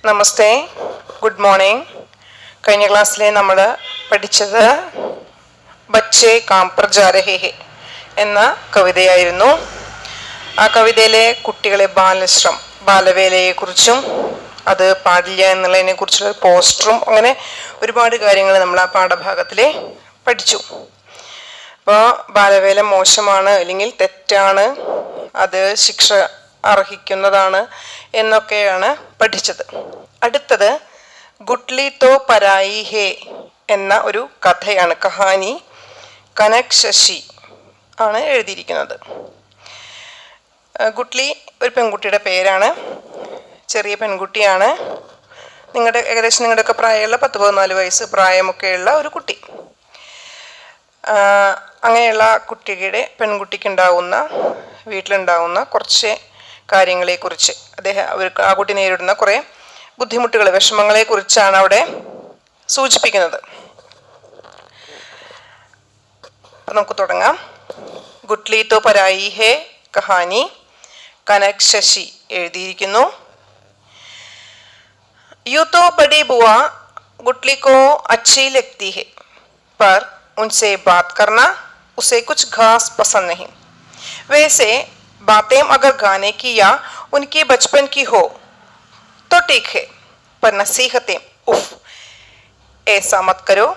നമസ്തേ, good morning. കഴിഞ്ഞ ക്ലാസ്സിലെ നമ്മൾ പഠിച്ചത് ബച്ചേ കാം പർ ജാ രഹേ ഹേ എന്ന കവിതയായിരുന്നു. ആ കവിതയിലെ കുട്ടികളെ ബാലവേലയെക്കുറിച്ചും അത് പാടില്ല എന്നുള്ളതിനെ കുറിച്ചുള്ള പോസ്റ്ററും അങ്ങനെ ഒരുപാട് കാര്യങ്ങൾ നമ്മൾ ആ പാഠഭാഗത്തിൽ പഠിച്ചു. അപ്പോൾ ബാലവേല മോശമാണ് അല്ലെങ്കിൽ തെറ്റാണ്, അത് ശിക്ഷ അർഹിക്കുന്നതാണ് എന്നൊക്കെയാണ് പഠിച്ചത്. അടുത്തത് ഗുട്ട്ലി തോ പരായി ഹേ എന്ന ഒരു കഥയാണ്. കഹാനി കനക് ശശി ആണ് എഴുതിയിരിക്കുന്നത്. ഗുട്ട്ലി ഒരു പെൺകുട്ടിയുടെ പേരാണ്. ചെറിയ പെൺകുട്ടിയാണ്. ഏകദേശം നിങ്ങളുടെയൊക്കെ പ്രായമുള്ള 10-14 വയസ്സ് പ്രായമൊക്കെയുള്ള ഒരു കുട്ടി. അങ്ങനെയുള്ള പെൺകുട്ടിക്കുണ്ടാവുന്ന വീട്ടിലുണ്ടാവുന്ന കുറച്ച് കാര്യങ്ങളെക്കുറിച്ച് ആ കുട്ടി നേരിടുന്ന കുറേ ബുദ്ധിമുട്ടുകൾ, വിഷമങ്ങളെ കുറിച്ചാണ് അവിടെ സൂചിപ്പിക്കുന്നത്. നമുക്ക് തുടങ്ങാം. ഗുട്ട്ലി തോ പരായി ഹേ കഹാനി കനക് ശശി എഴുതിയിരിക്കുന്നു. യൂ तो बड़ी बुआ गुटली को अच्छी लगती है, पर उनसे बात करना उसे कुछ खास पसंद नहीं. वैसे बातें अगर गाने की या उनके बचपन की हो तो ठीक है, पर नसीहतें उफ, ऐसा मत करो,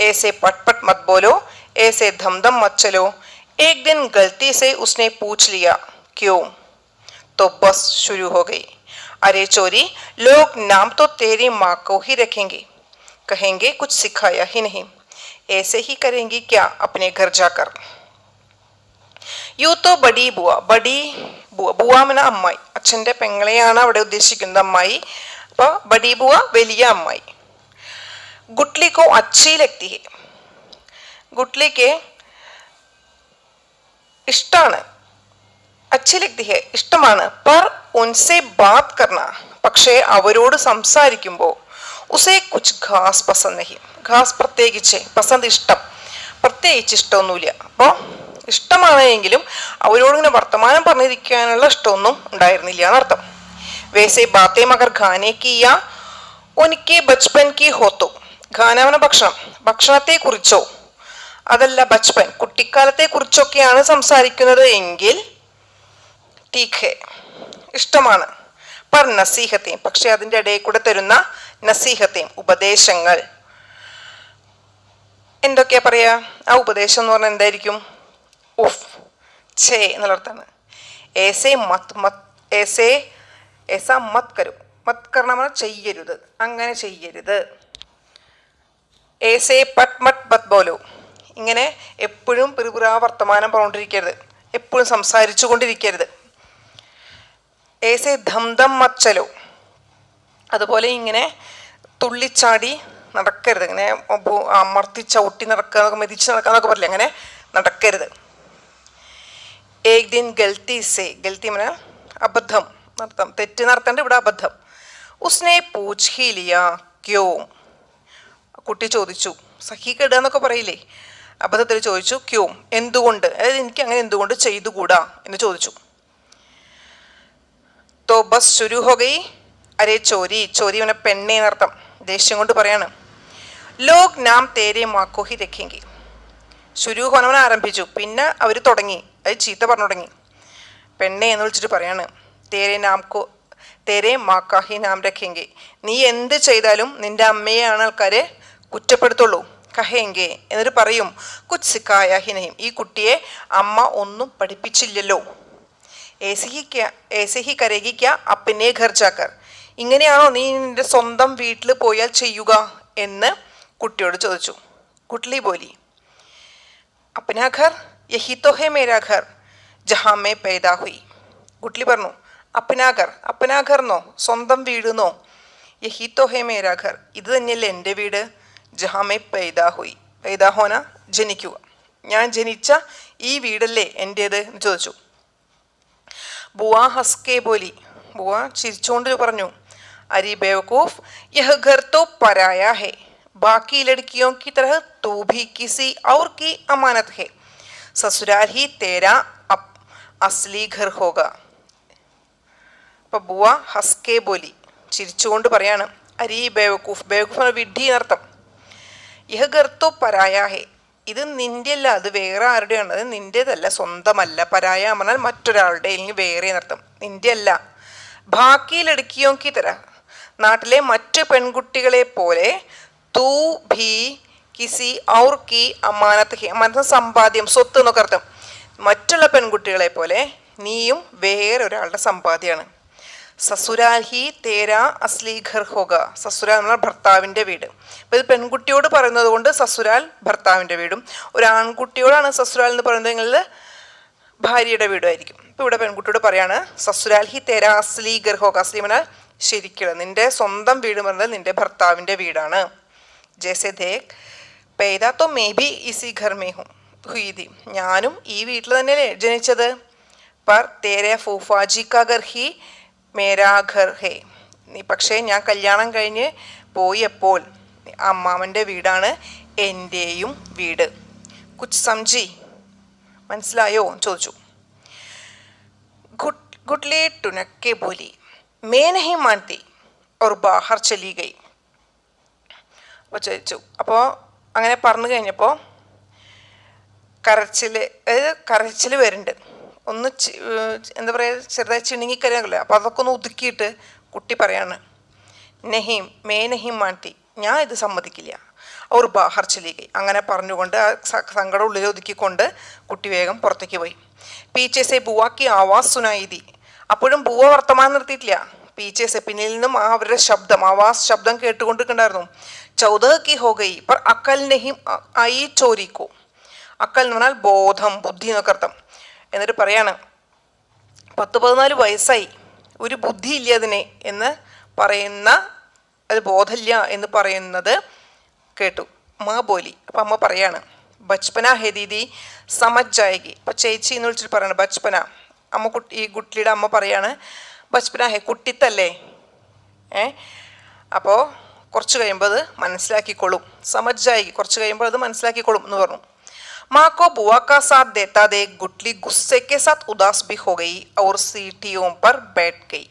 ऐसे पटपट मत बोलो, ऐसे धमधम मत चलो. एक दिन गलती से उसने पूछ लिया क्यों, तो बस शुरू हो गई. अरे चोरी, लोग नाम तो तेरी माँ को ही रखेंगे, कहेंगे कुछ सिखाया ही नहीं, ऐसे ही करेंगी क्या अपने घर जाकर. യൂ തോ ബഡി ബുവ, ബുവ എന്ന അമ്മായി, അച്ഛൻ്റെ പെങ്ങളെയാണ് അവിടെ ഉദ്ദേശിക്കുന്നത്, അമ്മായി. അപ്പോൾ ബഡി ബുവ വലിയ അമ്മായി. ഗുട്ട്ലിക്കോ അച്ഛി ലക്തി ഹേ, ഗുട്ട്ലിക്ക് ഇഷ്ടമാണ്, അച്ഛി ലക്തി ഹേ ഇഷ്ടമാണ്. പർ ഉൻസെ ബാത് കർണ, പക്ഷേ അവരോട് സംസാരിക്കുമ്പോൾ ഉസേ കുച്ച് ഖാസ് പസന്ദ് നഹി, ഖാസ് പ്രത്യേകിച്ച്, പസന്ദ് ഇഷ്ടം, പ്രത്യേകിച്ച് ഇഷ്ടമൊന്നുമില്ല. അപ്പോൾ ഇഷ്ടമാണ് എങ്കിലും അവരോട് ഇങ്ങനെ വർത്തമാനം പറഞ്ഞിരിക്കാനുള്ള ഇഷ്ടമൊന്നും ഉണ്ടായിരുന്നില്ല എന്നർത്ഥം. വേസെ ബാത്തേ മഗർ ഖാനെ കിയ ഉനിക്ക് ബച്പൻ കി ഹോത്തോ, ഖാനവന ഭക്ഷണം, ഭക്ഷണത്തെ കുറിച്ചോ അതല്ല ബച്പൻ കുട്ടിക്കാലത്തെ കുറിച്ചൊക്കെയാണ് സംസാരിക്കുന്നത് എങ്കിൽ ടീക് ഹേ ഇഷ്ടമാണ്. പർ നസീഹത്തേം, പക്ഷെ അതിൻ്റെ ഇടയിൽ കൂടെ തരുന്ന നസീഹത്തേം ഉപദേശങ്ങൾ എന്തൊക്കെയാ പറയാ? ആ ഉപദേശം എന്ന് പറഞ്ഞാൽ എന്തായിരിക്കും? ഉഫ്, ഛേ എന്നുള്ളതാണ്. ഏസേ മത് കരു, മത് കർണ ചെയ്യരുത്, അങ്ങനെ ചെയ്യരുത്. ഏസേ പട്ട് മട്ട് ബത് ബോലോ, ഇങ്ങനെ എപ്പോഴും പിറുപിറാ വർത്തമാനം പറഞ്ഞുകൊണ്ടിരിക്കരുത്, എപ്പോഴും സംസാരിച്ചു കൊണ്ടിരിക്കരുത്. ഏസേ ധംധം മത് ചലോ, അതുപോലെ ഇങ്ങനെ തുള്ളിച്ചാടി നടക്കരുത്, ഇങ്ങനെ അമർത്തി ചവിട്ടി നടക്കുക, മെതിച്ച് നടക്കുക എന്നൊക്കെ പറയില്ല, അങ്ങനെ നടക്കരുത്. ഏക് ദിൻ ഗൽത്തി സേ, ഗൽത്തി മന അബദ്ധം നടത്താം, തെറ്റ് നടത്തേണ്ട, ഇവിടെ അബദ്ധം. ഉസ്നെ പൂച്ച് ഹി ലിയ ക്യോ, കുട്ടി ചോദിച്ചു, സഹിക്കിടുക എന്നൊക്കെ പറയില്ലേ, അബദ്ധത്തിൽ ചോദിച്ചു. ക്യോ എന്തുകൊണ്ട്, അതായത് എനിക്ക് അങ്ങനെ എന്തുകൊണ്ട് ചെയ്തുകൂടാ എന്ന് ചോദിച്ചു. തോ ബസ് ശുരു ഹോ ഗയി, അരേ ചോരി, ചോരി അവനെ പെണ്ണേ എന്നർത്ഥം, ദേഷ്യം കൊണ്ട് പറയാണ്. ലോക് നാം തേരെ മാക്കോ ഹി രഖേങ്കി, ശുരു ഹോനവൻ ആരംഭിച്ചു, പിന്നെ അവർ തുടങ്ങി, അത് ചീത്ത പറഞ്ഞു തുടങ്ങി. പെണ്ണെ എന്ന് വിളിച്ചിട്ട് പറയാണ്, തേരെ മാക്കാഹി നാം രഖേങ്കി, നീ എന്ത് ചെയ്താലും നിന്റെ അമ്മയെയാണ് ആൾക്കാർ കുറ്റപ്പെടുത്തുള്ളൂ. കഹേങ്കെ എന്നിട്ട് പറയും, കുച്ച് സിക്കായ ഹി നഹീം, ഈ കുട്ടിയെ അമ്മ ഒന്നും പഠിപ്പിച്ചില്ലല്ലോ. ഏസെ ഹി കരേഗി ക്യാ അപ്പനെ ഘർ ജാക്കർ, ഇങ്ങനെയാണോ നീ നിന്റെ സ്വന്തം വീട്ടിൽ പോയാൽ ചെയ്യുക എന്ന് കുട്ടിയോട് ചോദിച്ചു. കുട്ട്ലി ബോലി, അപ്പനാ ഘർ യഹി തോ ഹേ മേരാ ഘർ ജഹാ മേ പൈദാ ഹുയി. ഗുട്ട്ലി പറഞ്ഞു, അപ്പനാ ഘർന്നോ, സ്വന്തം വീടെന്നോ, യഹി തോ ഹേ മേരാ ഘർ, ഇത് തന്നെയല്ലേ എൻ്റെ വീട്. ജഹാ മേ പൈദാ ഹുയി, പൈദാ ഹോന ജനിക്കുക, ഞാൻ ജനിച്ച ഈ വീടല്ലേ എൻ്റേത് എന്ന് ചോദിച്ചു. ബുവ ഹസ്കെ ബോലി, ബുവ ചിരിച്ചുകൊണ്ട് പറഞ്ഞു, അരി ബേവക്കൂഫ്, യഹ് ഘർ തോ പരായ ഹേ, ബാക്കി ലड़कियों की तरह तू भी किसी और की अमानत है, ससुराल ही तेरा असली घर होगा. അപ്പോൾ ബുവ ഹസ്കെ ബോലി, ചിരിച്ചുകൊണ്ട് പറയാണ്, അരീ ബേവക്കൂഫ്, ബേവക്കൂഫ് വിഡ്ഢി എന്നർത്ഥം. യഹ് ഘർ തോ പരായാ ഹേ, ഇത് നിന്റെ അല്ല, അത് വേറെ ആരുടെയാണ്, അത് നിന്റേതല്ല, സ്വന്തമല്ല. പരായ പറഞ്ഞാൽ മറ്റൊരാളുടെ, അല്ലെങ്കിൽ വേറെ എന്നർത്ഥം, നിന്റെ അല്ല. ബാക്കി ലടുക്കിയോ കി തര, നാട്ടിലെ മറ്റു പെൺകുട്ടികളെ പോലെ തൂ ഭീ കിസി ഔർ കി അമാനത്ത് ഹി, അമാനത്ത് സമ്പാദ്യം, സ്വത്ത് എന്നൊക്കെ അർത്ഥം. മറ്റുള്ള പെൺകുട്ടികളെ പോലെ നീയും വേറൊരാളുടെ സമ്പാദ്യമാണ്. സസുരാൽ ഹി തേരാ അസ്ലി ഘർ ഹോഗ, സസുരാൽ എന്നാൽ ഭർത്താവിൻ്റെ വീട്. അപ്പോൾ ഇത് പെൺകുട്ടിയോട് പറയുന്നത് കൊണ്ട് സസുരാൽ ഭർത്താവിൻ്റെ വീടും, ഒരു ആൺകുട്ടിയോടാണ് സസുരാൽ എന്ന് പറയുന്നതെങ്കിൽ ഭാര്യയുടെ വീടുമായിരിക്കും. ഇപ്പോൾ ഇവിടെ പെൺകുട്ടിയോട് പറയാണ് സസുരാൽ ഹി തേരാ അസ്ലി ഘർ ഹോഗ, അസ്ലി എന്നാൽ ശരിക്കുള്ള, നിന്റെ സ്വന്തം വീട് പറയുന്നത് നിന്റെ ഭർത്താവിൻ്റെ വീടാണ്. ജैसे देख पैदा तो मैं भी इसी घर में हूँ हुई थी, ഞാനും ഈ വീട്ടിൽ തന്നെയല്ലേ ജനിച്ചത്. पर तेरे फूफाजी का घर ही मेरा घर है, നീ പക്ഷേ ഞാൻ കല്യാണം കഴിഞ്ഞ് പോയപ്പോൾ അമ്മാവൻ്റെ വീടാണ് എൻ്റെയും വീട്. കുച്ച് സംജി, മനസ്സിലായോ ചോദിച്ചു. ഗുട്ട്ലി ടുനക്കെ ബോലി मैं नहीं मानती और बाहर चली गई. അപ്പോൾ ചോദിച്ചു. അപ്പോൾ അങ്ങനെ പറഞ്ഞു കഴിഞ്ഞപ്പോൾ കരച്ചിൽ വരുന്നുണ്ട്. ഒന്ന് എന്താ പറയുക, ചെറുതായി ചിണുങ്ങിക്കരയാകില്ല. അപ്പോൾ അതൊക്കെ ഒന്ന് ഒതുക്കിയിട്ട് കുട്ടി പറയാണ്, നെഹിം മേ നെഹിം മാറ്റി, ഞാൻ ഇത് സമ്മതിക്കില്ല. അവർ ബാഹർ ചലികൈ, അങ്ങനെ പറഞ്ഞുകൊണ്ട് ആ സങ്കടം ഉള്ളിൽ ഒതുക്കിക്കൊണ്ട് കുട്ടി വേഗം പുറത്തേക്ക് പോയി. പീച്ചേസെ ബുവാക്കി ആവാസ് സുനായിതി, അപ്പോഴും ബുവ വർത്തമാനം നിർത്തിയിട്ടില്ല. പീച്ചേസെ പിന്നിൽ നിന്നും അവരുടെ ശബ്ദം, ആവാസ് ശബ്ദം കേട്ടുകൊണ്ടിരിക്കണ്ടായിരുന്നു. ചൗദഹ് കി ഹോ ഗയി പർ അക്കൽ നെഹിം ഐ ചോരിക്കോ, അക്കൽ എന്ന് പറഞ്ഞാൽ ബോധം, ബുദ്ധി എന്നൊക്കെ അർത്ഥം. എന്നിട്ട് പറയാണ്, 10-14 വയസ്സായി, ഒരു ബുദ്ധി ഇല്ല അതിനെ എന്ന് പറയുന്ന, അത് ബോധമില്ല എന്ന് പറയുന്നത് കേട്ടു. മാ ബോലി, അപ്പം അമ്മ പറയാണ്, ബച്പന ഹേ ദീദി സമജ് ജായകി. അപ്പം ചേച്ചി എന്ന് വിളിച്ചിട്ട് പറയണം ബച്പന. അമ്മ ഈ കുട്ടിയുടെ അമ്മ പറയാണ്, ബച്പന ഹേ, കുട്ടിത്തല്ലേ, അപ്പോൾ കുറച്ച് കഴിയുമ്പോൾ അത് മനസ്സിലാക്കിക്കൊള്ളും. സമജ് ജായകി, കുറച്ച് കഴിയുമ്പോൾ അത് മനസ്സിലാക്കിക്കൊള്ളും എന്ന് പറഞ്ഞു. माँ को बुआ का साथ देता देख गुटली गुस्से के साथ उदास भी हो गई और सीढ़ियों पर बैठ गई.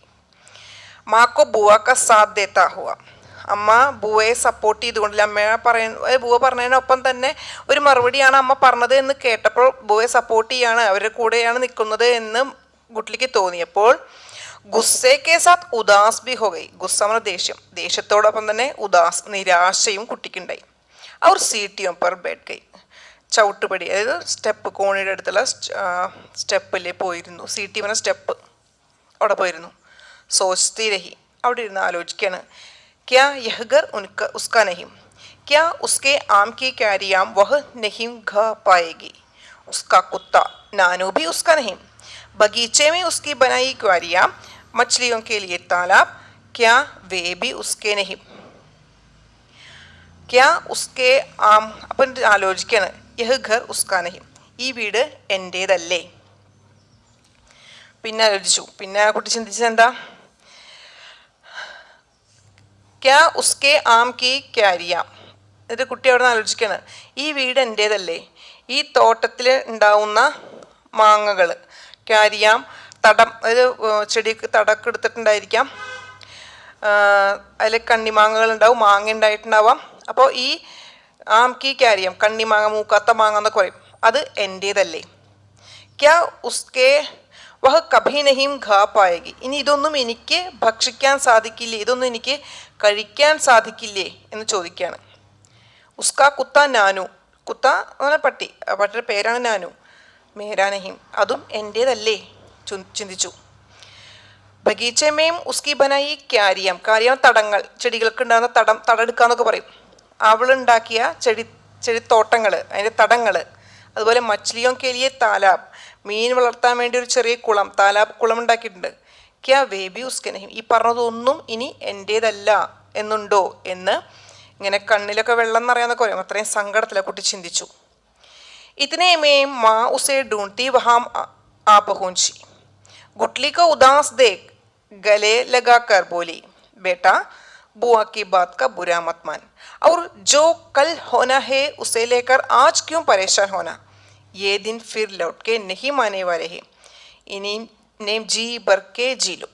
माँ को बुआ का साथ देता हुआ, അമ്മ ബുവയെ സപ്പോർട്ട് ചെയ്തുകൊണ്ടില്ല. അമ്മ ബുവ പറഞ്ഞതിനൊപ്പം തന്നെ ഒരു മറുപടിയാണ് അമ്മ പറഞ്ഞത് എന്ന് കേട്ടപ്പോൾ ബുവയെ സപ്പോർട്ട് ചെയ്യാണ്, അവരുടെ കൂടെയാണ് നിൽക്കുന്നത് എന്ന് ഗുട്ട്ലിക്ക് തോന്നിയപ്പോൾ ഗുസ്സേ കെ സാത്ത് ഉദാസ് ബി ഹോ ഗയി, ഗുസ്സ എന്ന ദേഷ്യം, ദേഷ്യത്തോടൊപ്പം തന്നെ ഉദാസ് നിരാശയും കുട്ടിക്കുണ്ടായി. അവർ സീറ്റിയും പെർ ബെഡ് ഗയി, ചവിട്ടുപടി, അതായത് സ്റ്റെപ്പ്, കോണിയുടെ അടുത്തുള്ള സ്റ്റെപ്പിൽ പോയിരുന്നു. സീറ്റി പറഞ്ഞ സ്റ്റെപ്പ്, അവിടെ പോയിരുന്നു. സോച്തി രഹി, അവിടെ ഇരുന്ന് ആലോചിക്കുകയാണ്. ക്യാ യഹ് ഘർ ഉസ്കാ നഹിം, ക്യാ ഉസ്കെ ആം കി ക്യാരിയാം വഹ് നഹിം ഖ പായേഗി, ഉസ്കാ കുത്ത നാനു ഭി ഉസ്കാ നഹിം, ബഗീचे में उसकी बनाई क्यारियां, मछलियों के लिए तालाब, क्या वे भी उसके नहीं, क्या उसके आम. അപ്പം ആലോചിക്കുകയാണ്, യഹ് ഘർ ഉസ്കാ നഹിം, ഈ വീട് എൻ്റേതല്ലേ. പിന്നെ ആലോചിച്ചു, പിന്നെ ആ കുട്ടി ചിന്തിച്ചത് എന്താ, ക്യാ ഉസ്കെ ആം കി ക്യാരിയാം, എന്നിട്ട് കുട്ടി അവിടെ നിന്ന് ആലോചിക്കുകയാണ്, ഈ വീട് എൻ്റേതല്ലേ, ഈ തോട്ടത്തിൽ ഉണ്ടാവുന്ന മാങ്ങകൾ, ക്യാരിയാം തടം, അതായത് ചെടിക്ക് തടക്ക് എടുത്തിട്ടുണ്ടായിരിക്കാം, അതിൽ കണ്ണിമാങ്ങകൾ ഉണ്ടാവും, മാങ്ങ ഉണ്ടായിട്ടുണ്ടാവാം. അപ്പോൾ ഈ ആം കി ക്യാരിയാം, കണ്ണിമാങ്ങ, മൂക്കാത്ത മാങ്ങ എന്നൊക്കെ പറയും, അത് എൻ്റേതല്ലേ. ക്യാ ഉസ്കെ വഹ് കഭി നഹിം ഖാ പായേഗി, ഇനി ഇതൊന്നും എനിക്ക് ഭക്ഷിക്കാൻ സാധിക്കില്ലേ, ഇതൊന്നും എനിക്ക് കഴിക്കാൻ സാധിക്കില്ലേ എന്ന് ചോദിക്കുകയാണ്. ഉസ്കാ കുത്ത നാനു, കുത്ത എന്ന് പട്ടി, പട്ടിയുടെ പേരാണ് നാനു, മേരാ നഹിം, അതും എൻ്റേതല്ലേ ചിന്തിച്ചു. ബഗീച്ചമേം ഉസ്കി ബനായി ക്യാരിയാം, ക്യാരിയാം തടങ്ങൾ, ചെടികൾക്ക് ഉണ്ടാകുന്ന തടെടുക്കാന്നൊക്കെ പറയും, അവളുണ്ടാക്കിയ ചെടിത്തോട്ടങ്ങൾ, അതിൻ്റെ തടങ്ങൾ. അതുപോലെ മച്ലിയോ കെലിയെ താലാബ്, മീൻ വളർത്താൻ വേണ്ടി ഒരു ചെറിയ കുളം, താലാബ് കുളം ഉണ്ടാക്കിയിട്ടുണ്ട്. ക്യാ വേബി ഉസ്കെ നഹിം, ഈ പറഞ്ഞതൊന്നും ഇനി എൻ്റേതല്ല എന്നുണ്ടോ എന്ന് ഇങ്ങനെ കണ്ണിലൊക്കെ വെള്ളം നിറയാന്നൊക്കെ പറയും, അത്രയും സങ്കടത്തിലെ കുട്ടി ചിന്തിച്ചു. इतने में माँ उसे ढूंढती वहाँ आ पहुँची. गुटली को उदास देख गले लगा कर बोली, बेटा बुआ की बात का बुरा मत मान, और जो कल होना है उसे लेकर आज क्यों परेशान होना, ये दिन फिर लौट के नहीं आने वाले हैं, इन्हें जी भर के जी लो.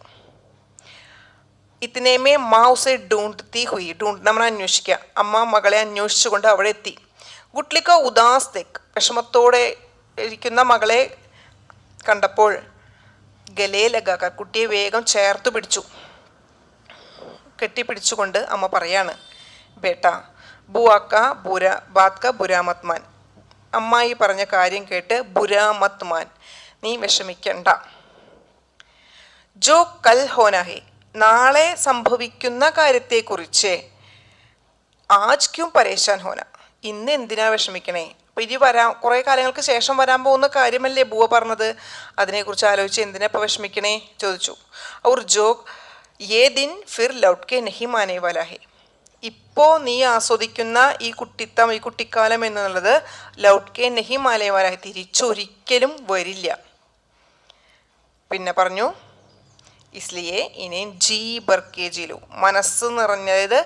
ഇത്തനെ മേ മാ ഉസെ ഡൂണ്ട്തി ഹുയി. ഡൂണ്ട്ന പറഞ്ഞാൽ അന്വേഷിക്കുക. അമ്മ മകളെ അന്വേഷിച്ചുകൊണ്ട് അവിടെ എത്തി. ഗുട്ലിക്ക ഉദാസ് തെക്ക്, വിഷമത്തോടെ ഇരിക്കുന്ന മകളെ കണ്ടപ്പോൾ ഗലേ ലഗാക്കർ, കുട്ടിയെ വേഗം ചേർത്ത് പിടിച്ചു. കെട്ടിപ്പിടിച്ചുകൊണ്ട് അമ്മ പറയാണ്, ബേട്ട ബുവാക്ക ബുര ബാത് ക ബുരാ മത് മാൻ. അമ്മായി പറഞ്ഞ കാര്യം കേട്ട് ബുരാ മത് മാൻ, നീ വിഷമിക്കണ്ട. ജോ കൽ ഹോന ഹെ, നാളെ സംഭവിക്കുന്ന കാര്യത്തെക്കുറിച്ച് ആജ് ക്യും പരേശാൻ ഹോന, ഇന്ന് എന്തിനാ വിഷമിക്കണേ? അപ്പോൾ ഇനി കുറേ കാലങ്ങൾക്ക് ശേഷം വരാൻ പോകുന്ന കാര്യമല്ലേ ബുവ പറഞ്ഞത്, അതിനെക്കുറിച്ച് ആലോചിച്ച് എന്തിനാ ഇപ്പോൾ വിഷമിക്കണേ ചോദിച്ചു. Our Joe Yeh Din fir ലൗട്ട് K നഹി മാനേ വാലാ ഹെ, ഇപ്പോൾ നീ ആസ്വദിക്കുന്ന ഈ കുട്ടിത്തം, ഈ കുട്ടിക്കാലം എന്നുള്ളത് ലൗട്ട് കെ നഹി മാനേ വാലാ ഹെ, തിരിച്ചൊരിക്കലും വരില്ല. പിന്നെ പറഞ്ഞു, ഇസ്ലിയെ ഇനി ജി ബർക്കെ ജീലു, മനസ്സ് നിറഞ്ഞത്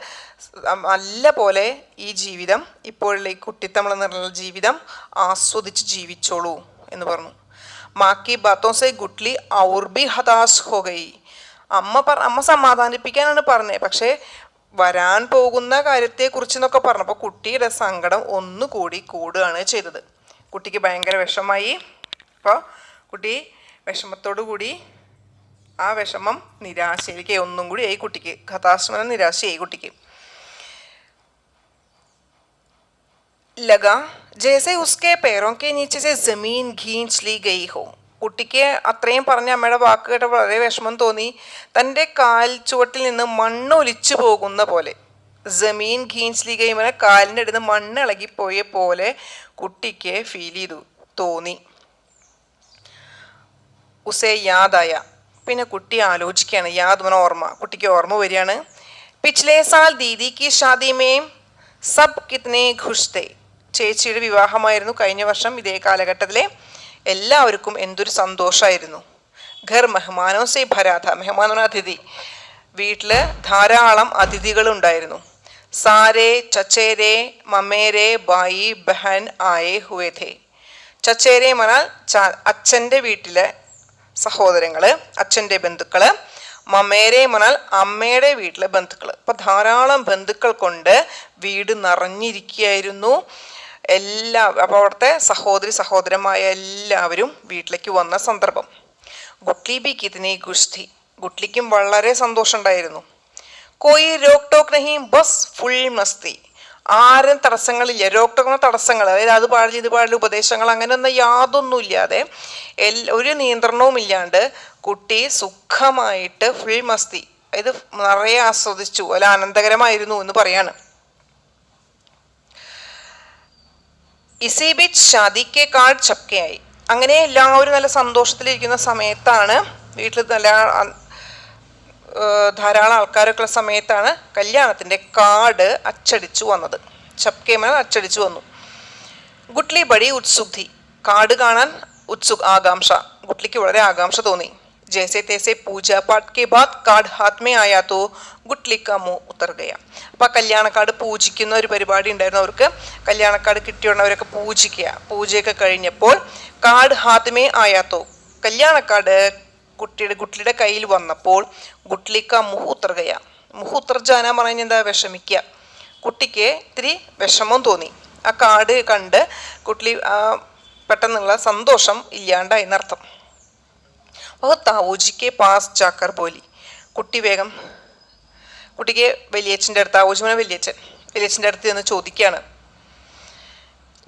നല്ല പോലെ ഈ ജീവിതം, ഇപ്പോഴുള്ള ഈ കുട്ടിത്തം എന്നുള്ള ജീവിതം ആസ്വദിച്ച് ജീവിച്ചോളൂ എന്ന് പറഞ്ഞു. മാക്കി ബാത്തോ സെ ഗുട്ട്ലി ഔർ ബി ഹതാശ് ഹോ ഗയി. അമ്മ സമാധാനിപ്പിക്കാനാണ് പറഞ്ഞത്, പക്ഷേ വരാൻ പോകുന്ന കാര്യത്തെക്കുറിച്ച് എന്നൊക്കെ പറഞ്ഞപ്പോൾ കുട്ടിയുടെ സങ്കടം ഒന്നുകൂടി കൂടുകയാണ് ചെയ്തത്. കുട്ടിക്ക് ഭയങ്കര വിഷമായി. അപ്പോൾ കുട്ടി വിഷമത്തോടു കൂടി ആ വിഷമം നിരാശയിലേക്ക് ഒന്നും കൂടി ആയി കുട്ടിക്ക്, ഹതാശമന നിരാശയായി കുട്ടിക്ക്. ലഗാ ജैसे उसके पैरों के नीचे से जमीन खींच ली गई हो. കുട്ടിക്ക് അത്രയും പറഞ്ഞ അമ്മയുടെ വാക്ക് കേട്ട വളരെ വിഷമം തോന്നി. തൻ്റെ കാൽ ചുവട്ടിൽ നിന്ന് മണ്ണ് ഒലിച്ചു പോകുന്ന പോലെ, ജമീൻ ഖീൻച്ച് ലി ഗയി, കാലിൻ്റെ അടുത്ത് മണ്ണ് ഇളകിപ്പോയ പോലെ കുട്ടിക്ക് ഫീൽ ചെയ്തു, തോന്നി. ഉസേ യാദായ, പിന്നെ കുട്ടി ആലോചിക്കുകയാണ്. യാദ് മന ഓർമ്മ, കുട്ടിക്ക് ഓർമ്മ വരികയാണ്. പിछले साल ദീദി की शादी में सब कितने खुश थे. ചേച്ചിയുടെ വിവാഹമായിരുന്നു കഴിഞ്ഞ വർഷം. ഇതേ കാലഘട്ടത്തിലെ എല്ലാവർക്കും എന്തൊരു സന്തോഷമായിരുന്നു. ഘർ മെഹ്മാനോ സെ ഭരാഥ, മെഹ്മാനോ അതിഥി, വീട്ടിൽ ധാരാളം അതിഥികളുണ്ടായിരുന്നു. സാരേ ചച്ചേരെ മമേരെ ബായി ബഹൻ ആയേ ഹുവേ ഥേ. ചച്ചേരെ മനാൽ അച്ഛൻ്റെ വീട്ടിലെ സഹോദരങ്ങൾ, അച്ഛൻ്റെ ബന്ധുക്കൾ. മമേരെ മനാൽ അമ്മയുടെ വീട്ടിലെ ബന്ധുക്കൾ. അപ്പം ധാരാളം ബന്ധുക്കൾ കൊണ്ട് വീട് നിറഞ്ഞിരിക്കുകയായിരുന്നു. അപ്പോൾ അവിടുത്തെ സഹോദരന്മാരായ എല്ലാവരും വീട്ടിലേക്ക് വന്ന സന്ദർഭം. ഗുട്ട്ലി ബി കിതനി ഖുഷ്, ഗുട്ട്ലിക്കും വളരെ സന്തോഷം ഉണ്ടായിരുന്നു. കോയി രോക് ടോക്ക് നഹി, ബസ് ഫുൾ മസ്തി. ആരും തടസ്സങ്ങളില്ല. രോക് ടോക്ക് തടസ്സങ്ങൾ, അതായത് അത് പാടില്ല ഇത് പാടില്ല ഉപദേശങ്ങൾ, അങ്ങനെയൊന്നും യാതൊന്നും ഇല്ലാതെ, ഒരു നിയന്ത്രണവും ഇല്ലാണ്ട് കുട്ടി സുഖമായിട്ട് ഫുൾ മസ്തി, അതായത് നിറയെ ആസ്വദിച്ചു, അല്ല ആനന്ദകരമായിരുന്നു എന്ന് പറയാണ്. ഇസി ബിച്ച് ഷാദിക്കെ കാർഡ് ചപ്കയായി. അങ്ങനെ എല്ലാവരും നല്ല സന്തോഷത്തിലിരിക്കുന്ന സമയത്താണ്, വീട്ടിൽ നല്ല ധാരാളം ആൾക്കാരൊക്കെ ഉള്ള സമയത്താണ് കല്യാണത്തിൻ്റെ കാർഡ് അച്ചടിച്ചു വന്നത്. ചപ്കേമന അച്ചടിച്ചു വന്നു. ഗുട്ട്ലി ബടി ഉത്സുക്, കാർഡ് കാണാൻ ആകാംക്ഷ, ഗുട്ട്ലിക്ക് വളരെ ആകാംക്ഷ തോന്നി. जैसे तैसे पूजा पाठ के बाद कार्ड हाथ में आया तो गुटली का मुंह उतर गया. അപ്പോൾ കല്യാണക്കാർഡ് പൂജിക്കുന്ന ഒരു പരിപാടി ഉണ്ടായിരുന്നു അവർക്ക്. കല്യാണക്കാർഡ് കിട്ടിയുള്ളവരൊക്കെ പൂജയൊക്കെ കഴിഞ്ഞപ്പോൾ കാർഡ് ഹാത്ത് മേ ആയാത്തോ, കല്യാണക്കാർഡ് ഗുട്ട്ലിയുടെ കയ്യിൽ വന്നപ്പോൾ ഗുട്ട്ലിക്ക മുഹ് ഉത്തർ ഗയ. മുഹ് ഉത്തർ ജാന പറഞ്ഞാൽ എന്താ, വിഷമിക്കുക. കുട്ടിക്ക് ഇത്തിരി വിഷമം തോന്നി. ആ കാർഡ് കണ്ട് ഗുട്ട്ലി പെട്ടെന്നുള്ള സന്തോഷം ഇല്ലാണ്ടായി എന്നർത്ഥം. ഓ താവൂജിക്ക് പാസ് ജാക്കർ ബോലി. കുട്ടിക്ക് വലിയച്ഛൻ്റെ അടുത്ത്, താവൂജിമന വലിയച്ഛൻ്റെ അടുത്ത് നിന്ന് ചോദിക്കുകയാണ്,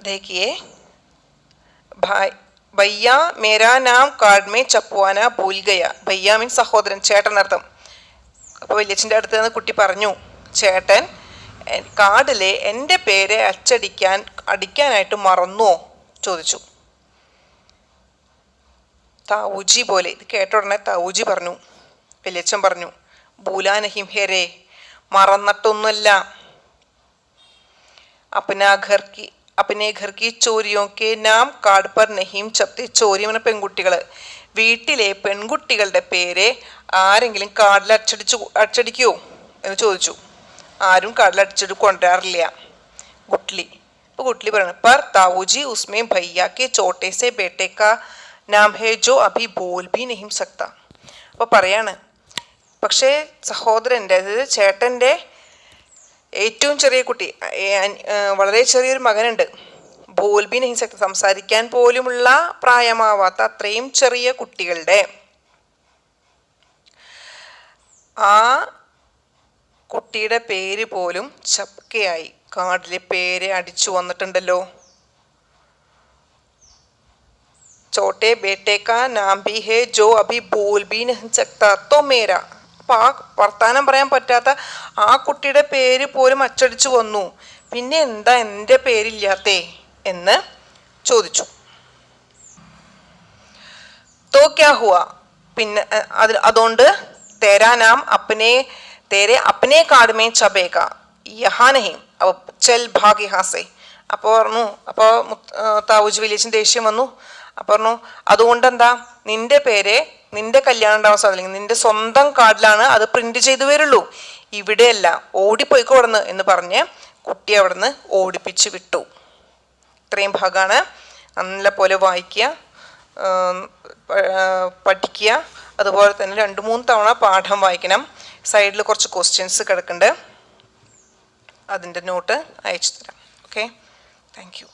ദേഖിയേ ഭയ്യ മേരാ നാം card may ചപ്പുവാന Phool Gaya. ഭയ്യ means സഹോദരൻ, ചേട്ടൻ അർത്ഥം. അപ്പോൾ വലിയച്ഛൻ്റെ അടുത്ത് നിന്ന് കുട്ടി പറഞ്ഞു, ചേട്ടൻ കാർഡിലെ എൻ്റെ പേര് അടിക്കാനായിട്ട് മറന്നുവോ ചോദിച്ചു. താവൂജി പോലെ, ഇത് കേട്ട ഉടനെ താവൂജി പറഞ്ഞു, വലിയച്ഛൻ പറഞ്ഞു, ഭൂലാ നഹിം ഹെരേ, മറന്നിട്ടൊന്നുമല്ല. അപ്പനെ ഘർ കി ചോരിയോ കെ നാം കാർഡ് പർ നഹീം ചപ്തി. ചോരി എന്ന പെൺകുട്ടികൾ, വീട്ടിലെ പെൺകുട്ടികളുടെ പേര് ആരെങ്കിലും കാർഡിൽ അച്ചടിക്കുമോ എന്ന് ചോദിച്ചു. ആരും കാർഡിൽ അടിച്ചിട്ട് കൊണ്ടുവരാറില്ല ഗുട്ട്ലി. ഇപ്പോൾ ഗുട്ട്ലി പറയണം, പർ താവൂജി ഉസ്മേ ഭയ്യ കെ ചോട്ടെ സെ ബേട്ടെ കാ നാം ഹേ ജോ അഭി ബോൽ ഭി നഹീം സക്ത. അപ്പോൾ പറയാണ്, പക്ഷേ സഹോദരൻ്റെ, അതായത് ചേട്ടൻ്റെ ഏറ്റവും ചെറിയ കുട്ടി, വളരെ ചെറിയൊരു മകനുണ്ട്. ബോൽബി നഹി സക്ത, സംസാരിക്കാൻ പോലുമുള്ള പ്രായമാവാത്ത അത്രയും ചെറിയ കുട്ടികളുടെ ആ കുട്ടിയുടെ പേര് പോലും ചപ്കയായി. കാർഡിലെ പേര് അടിച്ചു വന്നിട്ടുണ്ടല്ലോ. ചോട്ടെ ബേട്ടെ കാ നാം ഭി ഹേ ജോ അഭി ബോൽ ഭി നഹി സക്ത തോ മേരാ. അപ്പം ആ വർത്താനം പറയാൻ പറ്റാത്ത ആ കുട്ടിയുടെ പേര് പോലും അച്ചടിച്ചു വന്നു, പിന്നെ എന്താ എൻ്റെ പേരില്ലാത്തേ എന്ന് ചോദിച്ചു. തോ ക്യാ ഹുവ, പിന്നെ അതുകൊണ്ട് തേരാ നാം തേരെ അപ്നെ കാർഡ് മേ ഛപേഗ യഹാ നഹി, ചൽ ഭാഗ് യഹാ സേ. അപ്പോൾ പറഞ്ഞു, അപ്പോൾ താവൂജ് വില്ലേജിന് ദേഷ്യം വന്നു. അപ്പോൾ പറഞ്ഞു, അതുകൊണ്ട് എന്താ, നിന്റെ പേര് നിന്റെ കല്യാണം ഉണ്ടാവാൻ സാധിക്കില്ല, നിന്റെ സ്വന്തം കാർഡിലാണ് അത് പ്രിന്റ് ചെയ്തു വരുള്ളൂ, ഇവിടെയല്ല, ഓടിപ്പോയിക്കോ അവിടുന്ന് എന്ന് പറഞ്ഞ് കുട്ടി അവിടുന്ന് ഓടിപ്പിച്ച് വിട്ടു. ഇത്രയും ഭാഗമാണ്. നല്ല പോലെ വായിക്കുക, പഠിക്കുക. അതുപോലെ തന്നെ 2-3 തവണ പാഠം വായിക്കണം. സൈഡിൽ കുറച്ച് ക്വസ്റ്റ്യൻസ് കിടക്കുന്നുണ്ട്, അതിൻ്റെ നോട്ട് അയച്ചു തരാം. Okay, thank you.